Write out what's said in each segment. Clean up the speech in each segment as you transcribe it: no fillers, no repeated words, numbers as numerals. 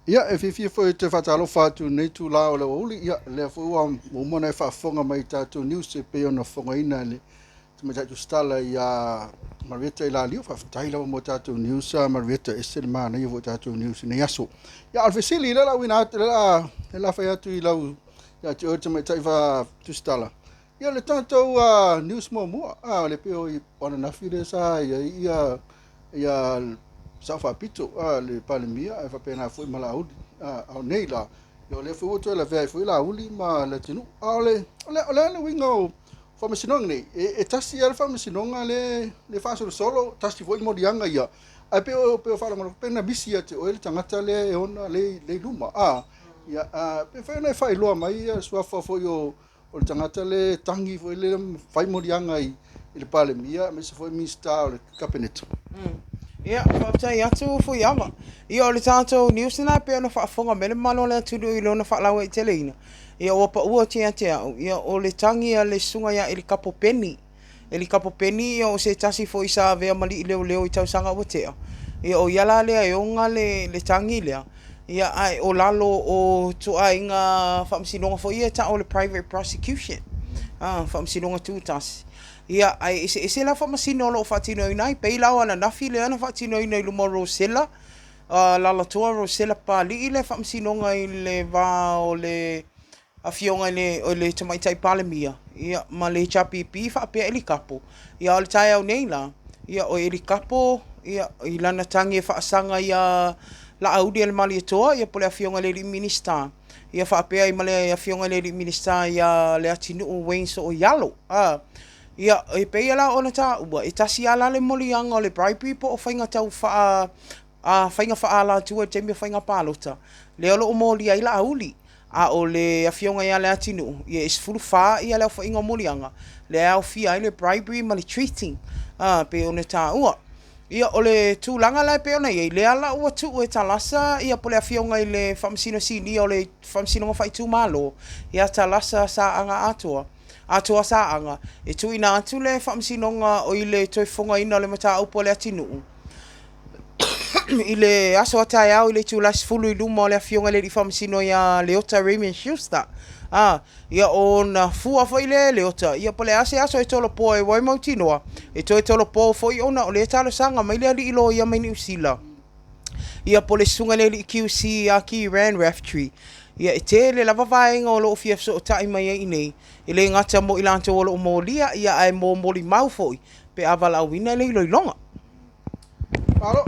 Ia e fifi foi te whatalo whātu nei tū la o le uli ia le fua mo mona e whaafonga mai tātou news e pe ona whonga ina le te mai tātou stala ia Marietta i la liu whawhatai lawa mo tātou news a Marietta e se mana ia vo tātou news nei aso. Ia alwhesili le la wina ate le la whai atu I lau ia te oi te mai tai wha tu stala. Ia le tātou news mua le peo I ona nafi le sa ia sa fa pito le palemia e fa pena foi mala uli au nei la yo le foi to la vai foi la uli ma le tinu le wingo fa mesinong nei e tasi al fa mesinong le fa solo tasi foi mo dianga ia a pe fa lo pena bisia te o le tangata le ona le luma ia pe fa na fa lo mai so fa foi o tangata le tangi foi le fai mo dianga I le palemia me se foi mista o le cabinet. Ia, whaatai atu fui ama. Ia o le tātou news na pe ona whaafonga mele malo le aturu I lona whaalawa I teleina. Ia o pa ua tia au. Ia o le tangi a le sunga ia ili kapo peni. Ili kapo peni ia o se tasi fo I sa vea mali I leo I tausanga o tea. Ia o iala lea e onga le tangi lea. Ia ai o lalo o tua inga whamsinonga fo ia ta o le private prosecution. Whamsinonga tūtasi. Ia ai ese la famasino lo fatino inai pe la ona nafi le ana fatino inai lu mo Rosella la toa Rosella pa li le famasino ngai le va o le afionga le o le tamai tai palemia ia ma le chapi pi fa pe eli kapo ia o le tai au nei la ia o eli kapo ia I lana tangi fa sanga ia la audi le mali toa ia po le afionga le minister ia fa pe ai male afionga le minister ia le atinu Wayne so o yalo Ia, e pei ala ona ta ua, e tasi ala le molianga o le bribery po o whainga tau whainga whaala tua te mea whainga pālota. Le olo o moli ai la auli, a o le awhionga ia le atinu, ia is fulu wha ia le whainga molianga, le au fia ai le bribery ma le treating, pe ona ta ua. Ia o le tūlanga lai pe ona ia, le ala ua tu e talasa, ia po le awhionga I le whamsino sini, o le whamsino ngawhai tū malo, ia talasa sa anga atua. Atua sa anga e tu ina atu le whamsinonga o I le toi whonga ina le mata upo le atinu. I le aso atai au I le tu las fulu I luma o le awhionga le whamsino ia Leota Raymond Schuster. Ia o na fua foi le Leota. Ia po le ase aso e tolo po e wai mautinoa. E toi tolo po foi ona o le talo sanga mai le ali ilo ia mai ni usila. Ia po le sunga le QC a ki ran ref tree. Ia e te le lava vaenga o lo ofia so o tai mai ai nei. I le ngata mo ilanto o lo molia ia ai mo moli mau foi. Pe avala wina le longa.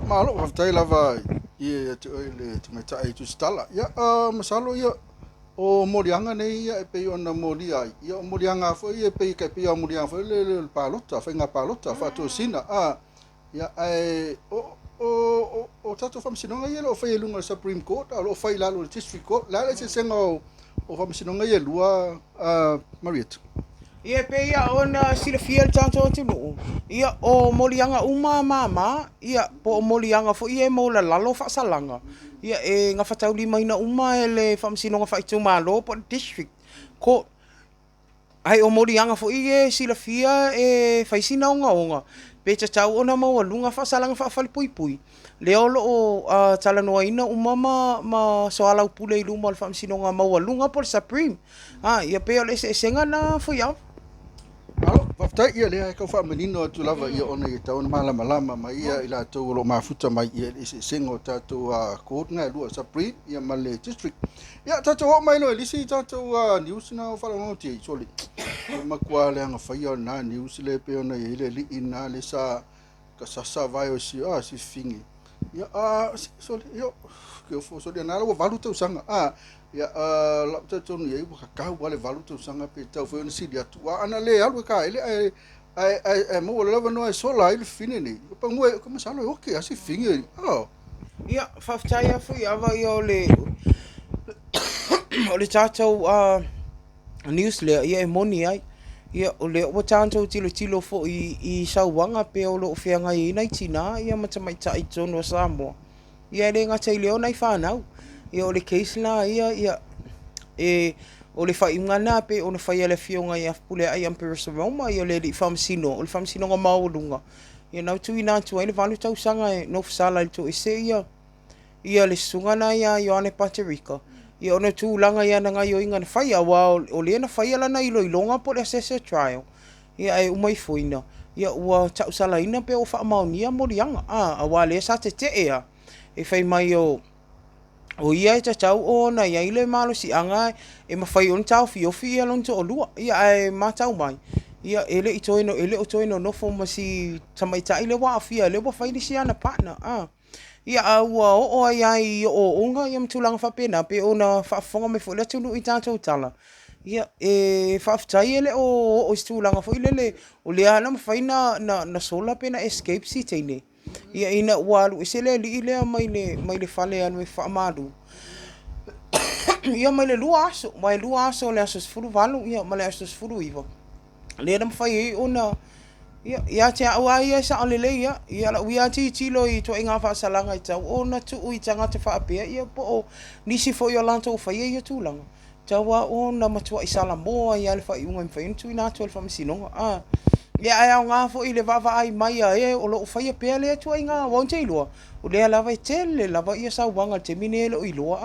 Malo whaftai lava ia te oi le te mai tai tu stala. Ia masalo ia o morianga nei ia e pei ona molia ai. Ia o morianga foi ia pei kai pei o morianga foi le palota, whainga palota, whatu sina. Ia ai o tato whamsinonga ia lo whai lunga Supreme Court, lo whai lalo le District Court, la se senga o whamsinonga ia lua Marietta. Ia pe ia ona sila fiel tanto atu no. Ia o molianga uma mama, ia po o molianga fo ia mo la lalo fa salanga. Ia e nga fatau lima ina uma ele whamsinonga fa itu malo po District Court. Ai o molianga fo ia sila fia e faisina onga. Pe tau ona mau lunga fa salanga fa fali pui. Le olo o talanoa ina umama ma soala upule I luma al whamsinonga mau lunga por Supreme. Ia pe o le se senga na fo ia. Whaftai ia lea kau whamanino atu lava ia ona I tauna malama ma ia I la tau lo mafuta mai ia I se senga o tātou court ngai lua Supreme ia ma le District. Ia tātou o mai no elisi tātou news na o whalango tia I soli. Makua le anga whaia na news le pe ona ia le li ina le sa kasasa vai o si fingi. Ia soli ia ke fo soli na lo valu tau sanga. Ia la tonu ia I kakau wale valu tau sanga pe tau foi ona sidi atu. Ana le alu ka ele ai mo le lava no ai sola ile fine ni. Pa ngwe ko masalo oke asi fingi. Ia whaftai a fui awa ia o le tātou news lea ia e moni ai. Ia o le o tātou tilo fo I sauwanga pe o lo whianga I nei tina ia matamai tai tono Samoa. Ia le ngata I leo nei whanau. Ia o le case la ia o le whaingana pe o na whaia le fionga ia pule ai Empress Roma ia le li whamsino. O le whamsino nga maulunga. Ia nau tui nā tua le valu tau sanga e no whasala I to e se ia. ia le sungana ia Ioane Paterika. Ia ona tūlanga ia na ngai o inga na whaia wa o le na whaia lana ilo ilonga po le assessor trial. Ia ai umai fuina. Ia ua tau salaina pe o whaamaunia morianga. A wa le sa te ea. E whai mai o ia e tau o na ia ile malo si anga e mawhai on tau fiofi ia lonto o lua. Ia ai matau mai. Ia ele o toino nofo ma si tamaitai le wa afia le wa whai ni si ana partner. Ia aua o ai o unga ia mtulanga whapena pe o na whaafonga me fo le tunu i tātou tala. Ia e whaafitai ele o istulanga fo ilele o le ana mawhai na sola pena escape si teine. Ia ina walu isele li ilea mai le whale anu e whaamaru. Ia mai le lua aso le aso sfuru walu ia mai le aso sfuru iwa. Le ana mawhai o na ia te au ai sa alele ia la wia ti tilo i to inga fa salanga i tau ona tu i tanga te fa apea ia po nisi fo yo lanto fa ia tu langa tawa ona matua i sala mo ia le fa i unga fa intu na to fa msino ia ai nga fo i le va ai mai e o lo fa ia pe le tu inga won te lo o le lava tele lava ia sa wanga te mine lo i lo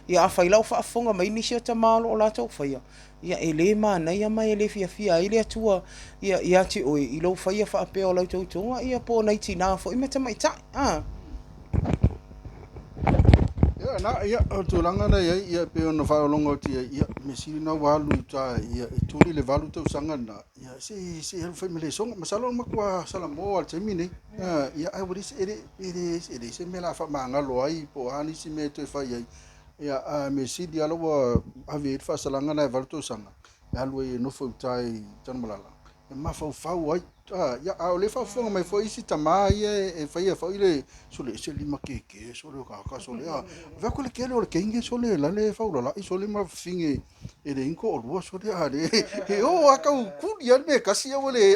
ia fa ila fa fonga mai nisi ta malo o la to fa ia ele mana ia mai ele fia ile atua ia ti o i lo fa ia fa pe o lo tonga ia po na tina fo i meta mai ta ia na ia tu langa na ia pe ona fa longo ti ia mesiri na walu ta ia tuli le valu tau sanga na ia se fa me le songa masalo ma kwa sala mo al temine ia ai wori se me la fa manga lo ai po ani si me to fa ia mesiri alo wa ave fa salanga na valu tau sanga ia lo e no fo tai tan malala e ma fa ai ia a le fa fonga mai foi si tama ia e fa ia fa ile sole se lima ke sole ka sole va ko le kele o le kenge sole la le fa la sole ma finge e de inko o lua sole ale e o aka ku ia me kasi ia ole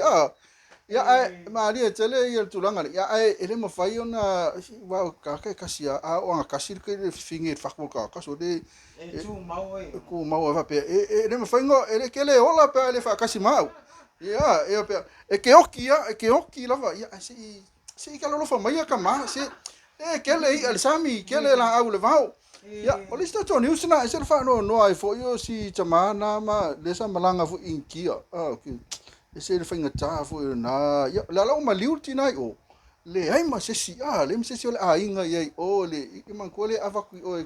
ia ai ma ali tele ia tulanga ia ai ele ma fa ona va ka kasi o nga kasi ke finge fa ko ka sole e tu mau e ku mau va pe ele ma fa ngo ele kele ola pe ele fa kasi mau ia ke oki lava ia se ka lo fa mai ka ma se kele i al sami kele la au le vau ia o lista to news na se fa no ai fo yo si chamana ma le sa malanga fu inkia okay se le finga ta fu na ia la ma liuti nai o le ai ma se si le se si o inga ia o le i man ko le ava ku o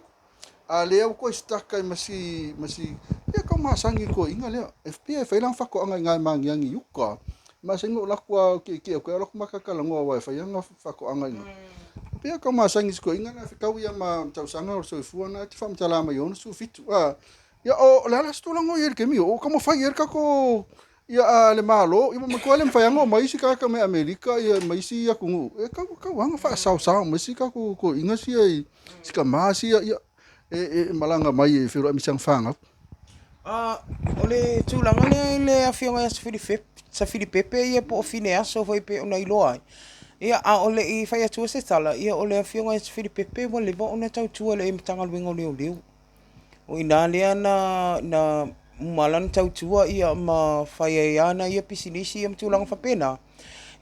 le au ko staka masi ia ka masangi ko inga le FPA fa lang fa ko anga ngai mangiangi yuka masango la ko ko la ko makakala ngo wa fa yang fa ko anga inga pia ka masangi ko inga na fa ia ma tau sanga o so fuana ti fam tala ma yon su fitu ia o la stola ngo yer ke mi o como fa yer ka ko ia le malo i ma ko le fa yang mai si ka me Amerika ia mai si ya ku ka wanga fa sa mai si ka ko inga si ai si ka ma si ia malanga mai e fero mi sang fanga ole tulanga le afionga sa Filipepe ia po fine aso foi pe ona iloai ia ole i fai atu se tala ia ole afionga sa Filipepe mo le ona tau tua le mtanga wingo leo o ina le na malan tau tua ia ma fai ana ia pisinisi ia tulanga fa pena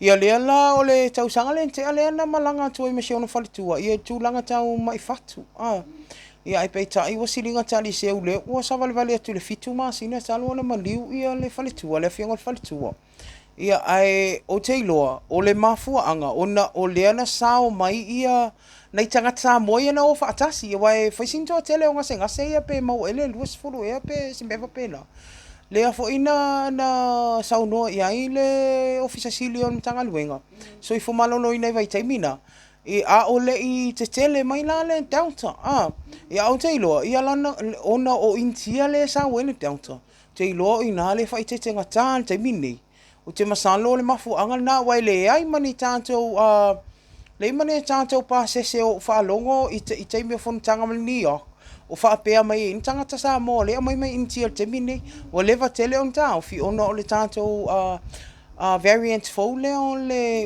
ia le la ole tau sanga le te ale na malanga tu i me se ona falitua ia tulanga tau mai fatu ia ai peita i wasilinga tali se ule o sa vale atu le fitu ma sina talo na maliu ia le falitua le fianga falitua ia ai o Taylor o le mafua anga ona o le ana sao mai ia na itanga sa moia na o fa atasi ia wai faisinto tele o ngase ia pe mau ele luas fulu ia pe simbeva pena le afo ina na sauno ia ile ofisa silion tanga luenga so i fomalo no ina vai taimina e ole i te tele mai la le Delta ia o Taylor ia lana ona o intia le sa wele Delta Taylor ina le fai te tenga tan te mini o te masalo le mafu anga na wai le ai mani tanto le mani tanto pa se o fa longo i te me fon tanga mal New York o fa pe mai in tanga ta sa mo le mai intia te mini o le va tele on ta fi ona o le tanto variant fo le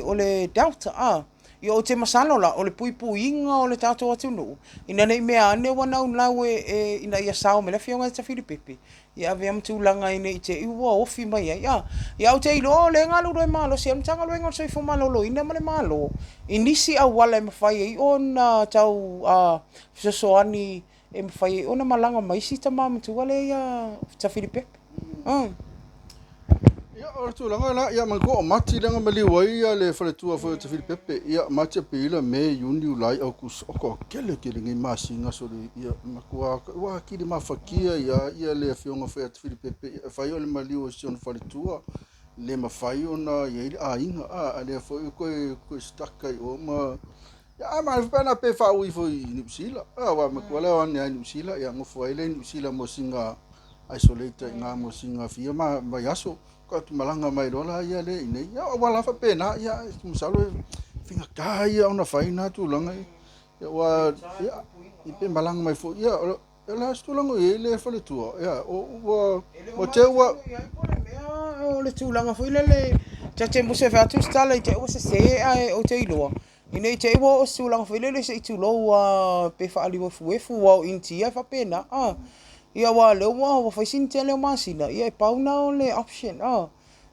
o le Delta Ia o te masalo la, o le pui inga o le tātou atu no. Ina nei mea ane wana unau ina ia sao me le fionga e ta Filipipi. Ia ave am tūlanga ina i te iwa ofi mai ia. Ia o te ilo le ngalu roi malo, si am tanga loenga soi fo malo lo, ina male malo. Inisi au wala e mawhai i ona tau fisosoani e mawhai i ona malanga maisi ta mamatu wale ia ta Filipipi. Ia o tu langa la ia mango mati langa mali wai ia le fale tua fo te Filipipi ia mati pila me yuni ulai au kus oko kele ngi masinga so ia makua wa kili mafakia ia le fionga fo te Filipipi fai ole mali o sion fale tua le mafai ona ia inga le fo ko staka o ma ya ma pena pe fa ui fo New Zealand wa makua le on New Zealand ia ngo fo ile New Zealand mo singa isolated nga mo singa fia ma yaso ko tu malanga mai rola ia le nei ia wala fa pena ia musalo finga kai ona faina tu langa ia wa ia i pe malanga mai fo ia la stu langa le fa le tu ia o te wa o le tu langa fo le te mo se fa tu stala te o se ai o te ilo ina te o su langa fo le se tu lo pe fa ali fu o intia fa pena ia wa le wa fa sin te le masina ia pauna o le option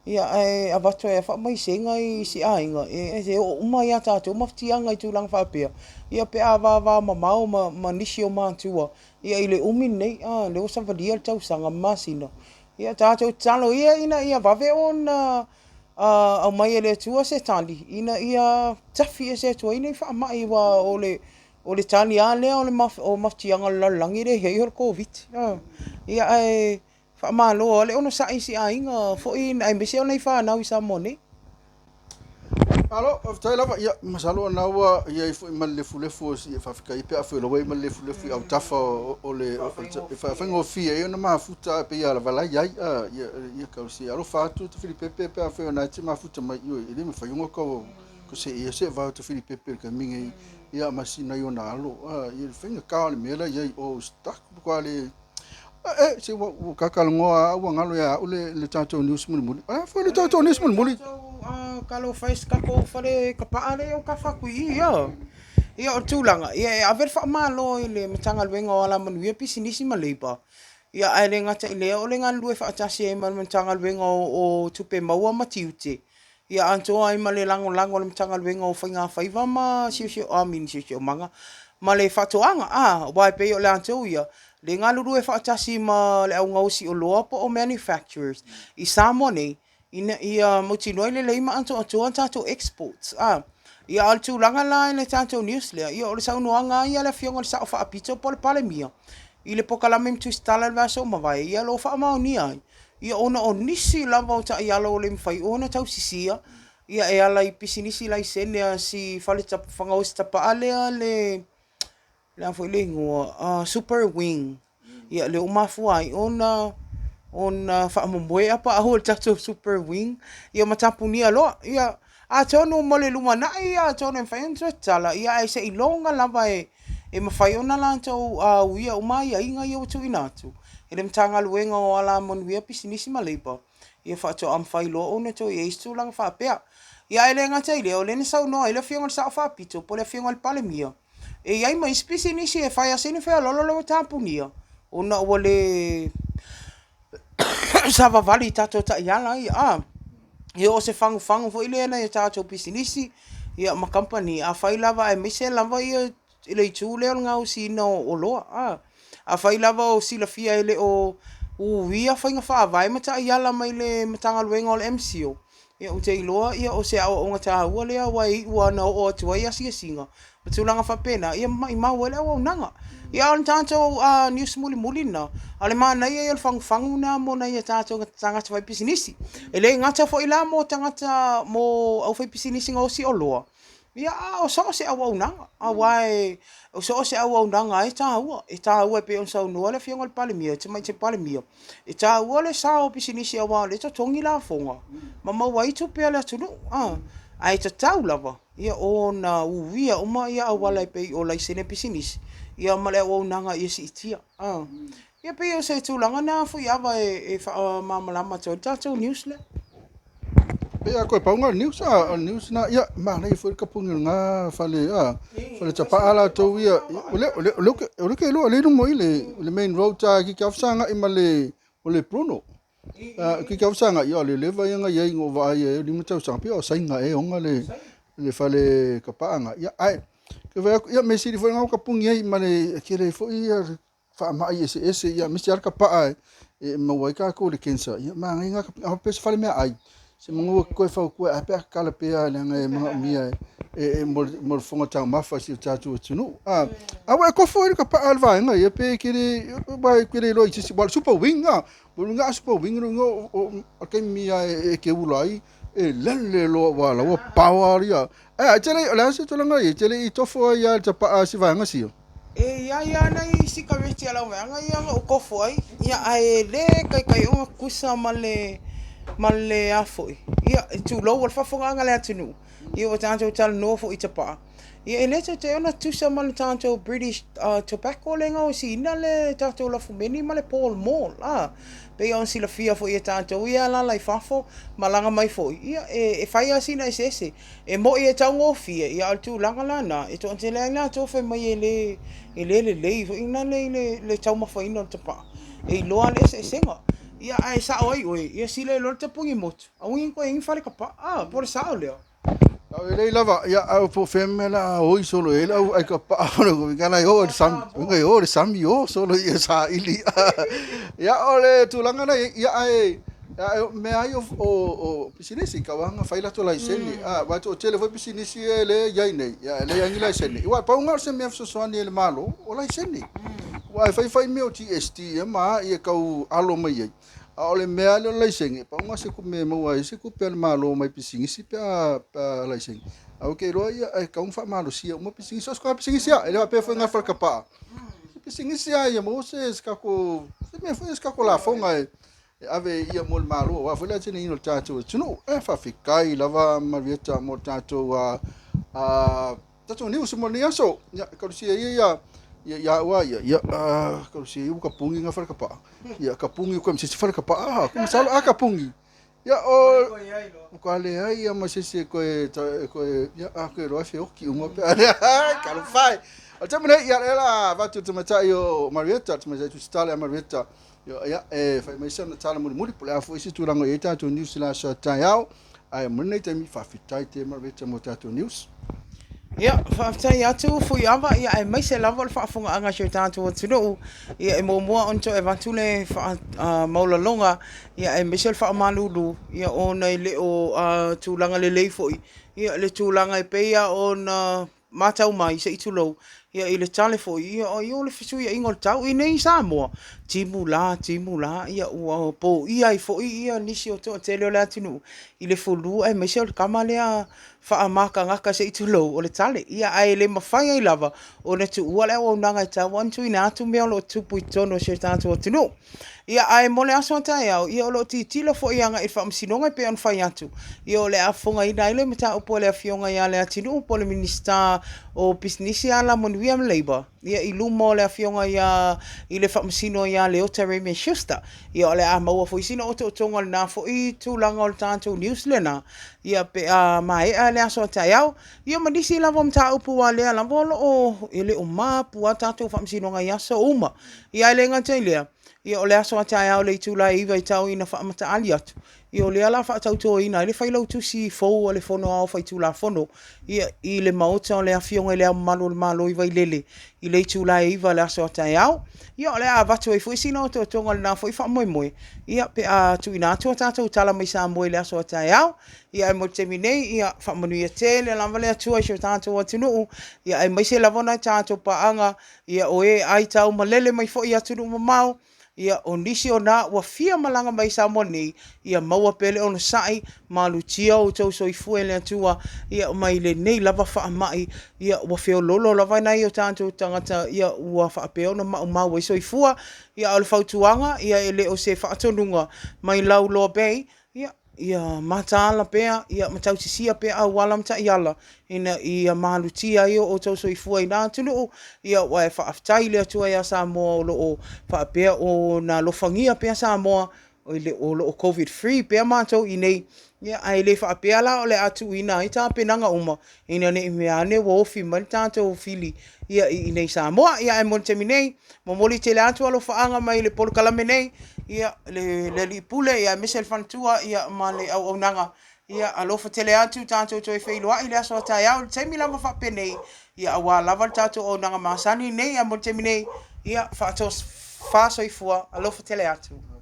ia e avato e fa mai senga i si ainga e uma ia tato maftianga i tulang fa pe ia pe ava mamau ma nisi o mantua ia ile umi nei le o savalia tau sanga masina ia tato talo ia vave on au mai le tua se tali ia tafi se tua ina fa mai wa o le tani ale o le maftianga lalangi le hei o covid ia fa malo le ono sa isi ainga fo in ai mese ona fa na wisa moni alo after lava ia masalo na wa ia fo mal le si fa fika i pe afo lo mal le au tafa o le fa ngo fi e ona mafuta pe ia la vala ia ka si alo fa tu te Filipipi pe afo na ti mafuta mai io ile me fa ngo ko se ia se va te Filipipi ka mingi ia masina yo na alo ia finga ka le mela ia o stak ko le se o kakalongoa ua ngalo ia ule le tātou news muli fo le tātou news muli kalo fais kako fale kapaale o kafakui ia o tūlanga ia aver fa malo i le matanga luenga o ala manuia pisinisi ma leipa ia ai le ngata i lea o le ngalue fa atasi e ma matanga luenga o tupe maua matiute ia antoa i ma le lango le matanga luenga o whainga whaiva ma siusio manga ma le whatoanga wai pe o le antou ia le ngaluru e whaatasi ma le au ngausi o loa po o manufacturers i Samoa nei ia mutinoi le leima anto tatou exports ia al tūlanga la le tatou news lea ia o le saunoanga ia le fionga le sao whaapito po le palemia i le pokalame mtu stala le vaso mawai ia lo whaamaunia ia ona o nisi lava o ta ialo o le mwhai ona tau sisia ia e ala i pisinisi lai sene si whale whangausi tapa alea le foi le ngua super wing ia le umafu ai ona fa momoe apa a tatou super wing ia matapunia lo ia a tono mole lumana ia tono fainso tala ia ai se ilonga lava e mafai ona lantou ia umai inga ia tu inatu ele mtanga luenga o ala monwia pisinisi maleipa ia fa to am failo ona to ia istu lang fa pea ia ele ngata ile o le sau no ele fionga sa fa pito po le fionga palemia e ai mai spesi nisi e fai asini fea lolo tapunia ona wale sava vali tato ta yala ia o se fangu fo ile na ia tato pisinisi ia ma company a fai lava e mise lava ia ile i tūleo ngau si no o loa a fai lava o sila fia ele o ia whainga wha vai mata iala mai le matanga luenga o le MCO ia o te iloa ia o se au o ngata ua lea wai ua na o atua ia singa matulanga whapena ia mai mau ele o nanga ia on tātou news muli na ale mana ia il fangu na mo na ia tātou tangata wai pisinisi ele ngata fo ila mo tangata mo au wai pisinisi ngau si o loa ia o so se au nanga wai o so se au nanga e tāua pe on sau no le fionga le palemia te mai te palemia e tāua le sao pisinisi awa le to tongi la fonga mama wai tu pe le tunu ai te tau lava ia ona uia o mai ia awala pe o lai sene pisinisi ia male o nanga ia si itia ia pe o se tūlanga na fu ia vai e mamalama tau news le pe a ko paunga news na ia ma nei foi kapungi nga fale tapa ala to ia ole ke lo mo le main road ta ki ka fsanga imale ole Bruno ki ka fsanga ia le vai nga ia ngo va ia ni mutau sa pe o sainga e onga le fale kapanga ia ai ke vai ia me si foi nga kapungi ai male kire foi ia fa ma ese ia mi jar kapa e ma wai ka ko le kensa ia ma nga pe fale me ai se mongo ko fa ko a pe kala pe le nga ma mia mo fonga ta mafa si tatu tunu wa ko fo ka pa alva nga ye pe kiri ba kiri lo si bol super wing nga super wing ngo ke mia ke ulai le lo wala wa power ya tele la se to nga ye tele i to fo ya ta pa si va nga si ia na i sika vesti ala nga ia o ko foi ia ai le kai o kusa male afoi ia tu lo wal fa fonga nga le atunu ia o tanto tal no fo itapa ia ele te ona tusa mal tanto British tobacco lenga o si ina le tanto la fumeni male Paul Mall pe on si la fia fo ia tanto ia la lai fafo malanga mai fo ia e fai asina ese e mo ia tango fia ia tu langa lana e to te lenga to fe mai le ina le tau mafo ina tapa e lo ale senga ia ai sa oi ia sile lo te pungi motu a wing ko ing fale kapa por sa leo le lava ia au po femela oi solo ele au ai kapa no kana yo sam yo solo ia sa ili ia ole tulanga na ia ai me ai o pisinisi kawanga faila to laiseni wa to tele foi pisinisi ele ia nei ia le angi laiseni wa pa unga se me so soani ele malo o laiseni wa fai me o TST ma ia kau alo mai ole mea le laiseng pa nga se ku me mo ai se ku pe malo mai pisingisi pa laiseng au ke ro ia ka un fa malo sia mo pisingisi so ka pisingisi ele pe foi nga fa kapa pisingisi ia mo se ska ko se me foi ska ko la fonga ave ia mo malo wa foi la tini no tato tunu fa fikai lava marieta mo tato tato ni uso mo ni aso ya ka sia ia ya wa ya kalau si ibu kapungi nga fara kapa ya kapungi ko msi fara kapa ko salo kapungi ya o ko ale ai ya mas se ko ya ko ro fe o ki uma pe kalau fai até mulher ya ela vai tu mata yo Marieta tu mata tu stala Marieta yo ya fai mais na tala muri por a foi se tu rango eta tu news la sa tayao ai mun nei temi fa fitai te Marieta mota tu news ia whaafitai atu fui awa ia e mai se lava le whaafunga anga sio tātu o tunu ia e mua onto e watule maulalonga ia e mai se le whaamalulu ia o nei le o tūlanga le leifoi ia le tūlanga e peia o na matau mai se itulou ia i le tale foi ia o le fisu ia ingol tau i nei Samoa timu la ia ua po ia i foi ia nisi o to tele o le atinu i le folu ai mai se o le kamalea whaamaka ngaka se itulou o le tale ia ai le mawhai ai lava o le tu ua le o nanga i tau antu ina atu mea lo tupu i tono se tātu o tinu ia ai mole aso tai au ia o lo titila fo ianga i whaamsinonga pe on whai atu ia o le afonga ina ile mata upo le afionga ia le atinu upo le minista o business ala monuia labor ia i lumo le afionga ia i le whaamsino ia le ota Raymond Schuster ia o le a maua fo isino o te otonga le na fo i tūlanga o le tātou news lena ia pe mai a le aso tai au ia manisi lava mta upu a lea lava o ele o mapu a tātou whaamsinonga ia so uma ia le ngatai lea ia o le aso atai au le itula iwa i tau ina whaamata ali atu. Ia o le ala whaatau tō ina, le whailau tusi fōu a le whono au whaitula whono. Ia i le maota o le awhionga i le malo iwa i lele. I le itula iwa le aso atai au. Ia o le a watu e fuisina o tō tonga le nā fwoi wha moe. Ia pe a tu ina atua tātou tala mai sa moe le aso atai au. Ia e mo te minei, ia whamanuia te le lamba le atua i sio tātou atunuu. Ia e maise lavona tātou paanga. Ia o e ai tau malele mai fwoi atunu mamau. Ia o nisi o nā ua fia malanga mai sa moni, ia maua pele ono sai, malu tia o tau soi fue le atua, ia mai le nei lava wha mai, ia ua feo lolo lava nai o tātou tangata, ia ua wha peo na mau i soi fua, ia o le whautuanga, ia ele o se wha atonunga mai lau loa bei, ia mataala pea, ia matautisia pea au wala mta iala, ia malu tia o tau soi fua i nā tunu, ia wa e whaaftai le atua ia Samoa o loo wha pea o nā lofangia pea Samoa, o lo COVID free pe mātou i nei ia ai le whaapea la o le atu ina i tā penanga uma ina ne mea ne wofi mani tātou fili ia i nei Samoa ia e mon te minei mo moli te le atu alo whaanga mai le polo kalame nei ia le li pule ia Michelle Fantua ia ma le au nanga ia alofa tele atu tātou toi whailoa i le aso tai au te mi lama whape nei ia awa lava tātou o nanga masani nei a mon te minei ia whaatos whāsoifua alofa tele atu.